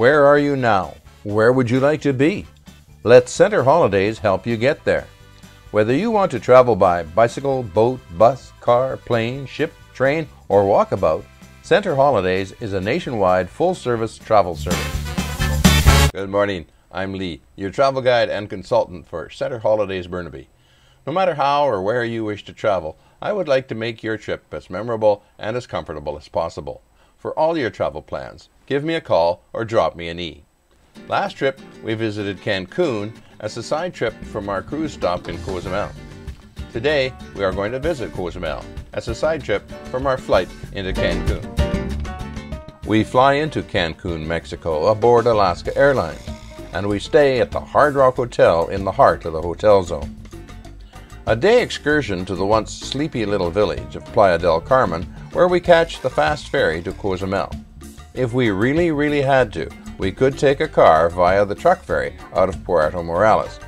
Where are you now? Where would you like to be? Let Centro Holidays help you get there. Whether you want to travel by bicycle, boat, bus, car, plane, ship, train, or walkabout, Centro Holidays is a nationwide full-service travel service. Good morning. I'm Lee, your travel guide and consultant for Centro Holidays Burnaby. No matter how or where you wish to travel, I would like to make your trip as memorable and as comfortable as possible. For all your travel plans, give me a call or drop me an e. Last trip, we visited Cancun as a side trip from our cruise stop in Cozumel. Today, we are going to visit Cozumel as a side trip from our flight into Cancun. We fly into Cancun, Mexico aboard Alaska Airlines, and we stay at the Hard Rock Hotel in the heart of the hotel zone. A day excursion to the once sleepy little village of Playa del Carmen, where we catch the fast ferry to Cozumel. If we really had to, we could take a car via the truck ferry out of Puerto Morales.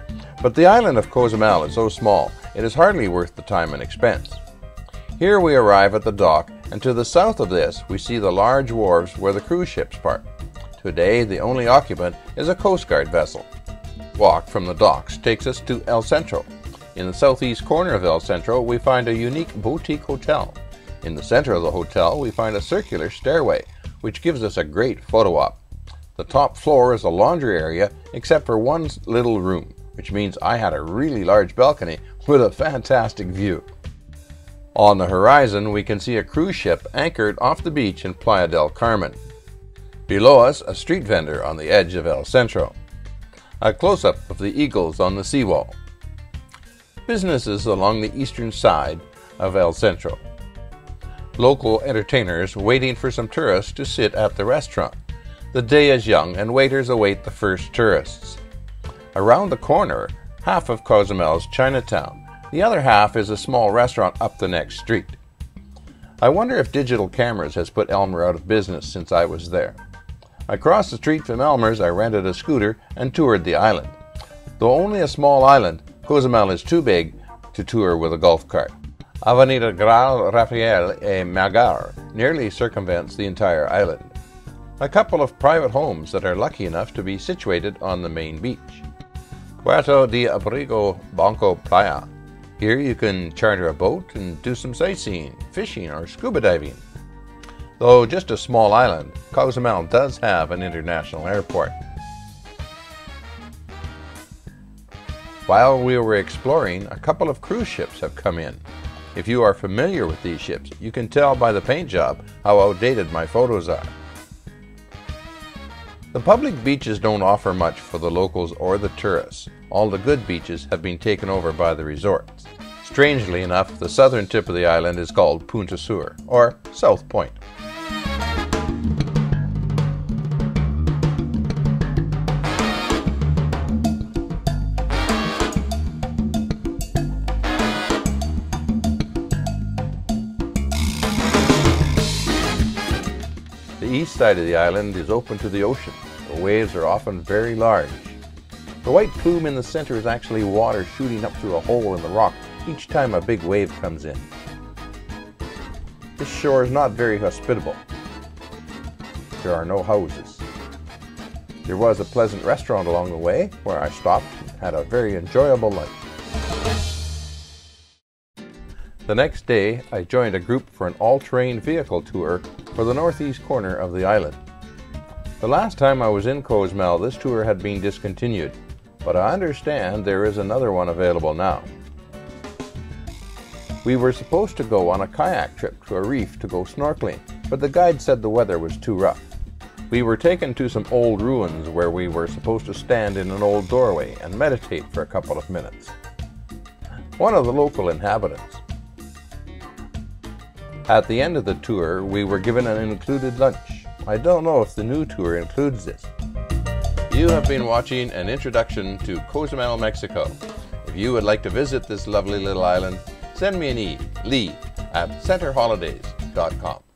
But the island of Cozumel is so small, it is hardly worth the time and expense. Here we arrive at the dock, and to the south of this we see the large wharves where the cruise ships park. Today the only occupant is a Coast Guard vessel. Walk from the docks takes us to El Centro. In the southeast corner of El Centro we find a unique boutique hotel. In the center of the hotel we find a circular stairway, which gives us a great photo op. The top floor is a laundry area except for one little room, which means I had a really large balcony with a fantastic view. On the horizon we can see a cruise ship anchored off the beach in Playa del Carmen. Below us, a street vendor on the edge of El Centro. A close-up of the eagles on the seawall. Businesses along the eastern side of El Centro. Local entertainers waiting for some tourists to sit at the restaurant. The day is young and waiters await the first tourists. Around the corner, half of Cozumel's Chinatown. The other half is a small restaurant up the next street. I wonder if digital cameras has put Elmer out of business since I was there. Across the street from Elmer's, I rented a scooter and toured the island. Though only a small island, Cozumel is too big to tour with a golf cart. Avenida Gral Rafael e Magar nearly circumvents the entire island. A couple of private homes that are lucky enough to be situated on the main beach. Puerto de Abrigo Banco Playa. Here you can charter a boat and do some sightseeing, fishing, or scuba diving. Though just a small island, Cozumel does have an international airport. While we were exploring, a couple of cruise ships have come in. If you are familiar with these ships, you can tell by the paint job how outdated my photos are. The public beaches don't offer much for the locals or the tourists. All the good beaches have been taken over by the resorts. Strangely enough, the southern tip of the island is called Punta Sur, or South Point. The east side of the island is open to the ocean. The waves are often very large. The white plume in the center is actually water shooting up through a hole in the rock each time a big wave comes in. This shore is not very hospitable. There are no houses. There was a pleasant restaurant along the way where I stopped and had a very enjoyable lunch. The next day, I joined a group for an all-terrain vehicle tour for the northeast corner of the island. The last time I was in Cozumel, this tour had been discontinued, but I understand there is another one available now. We were supposed to go on a kayak trip to a reef to go snorkeling, but the guide said the weather was too rough. We were taken to some old ruins where we were supposed to stand in an old doorway and meditate for a couple of minutes. One of the local inhabitants. At the end of the tour, we were given an included lunch. I don't know if the new tour includes this. You have been watching an introduction to Cozumel, Mexico. If you would like to visit this lovely little island, send me an e, Lee, at centerholidays.com.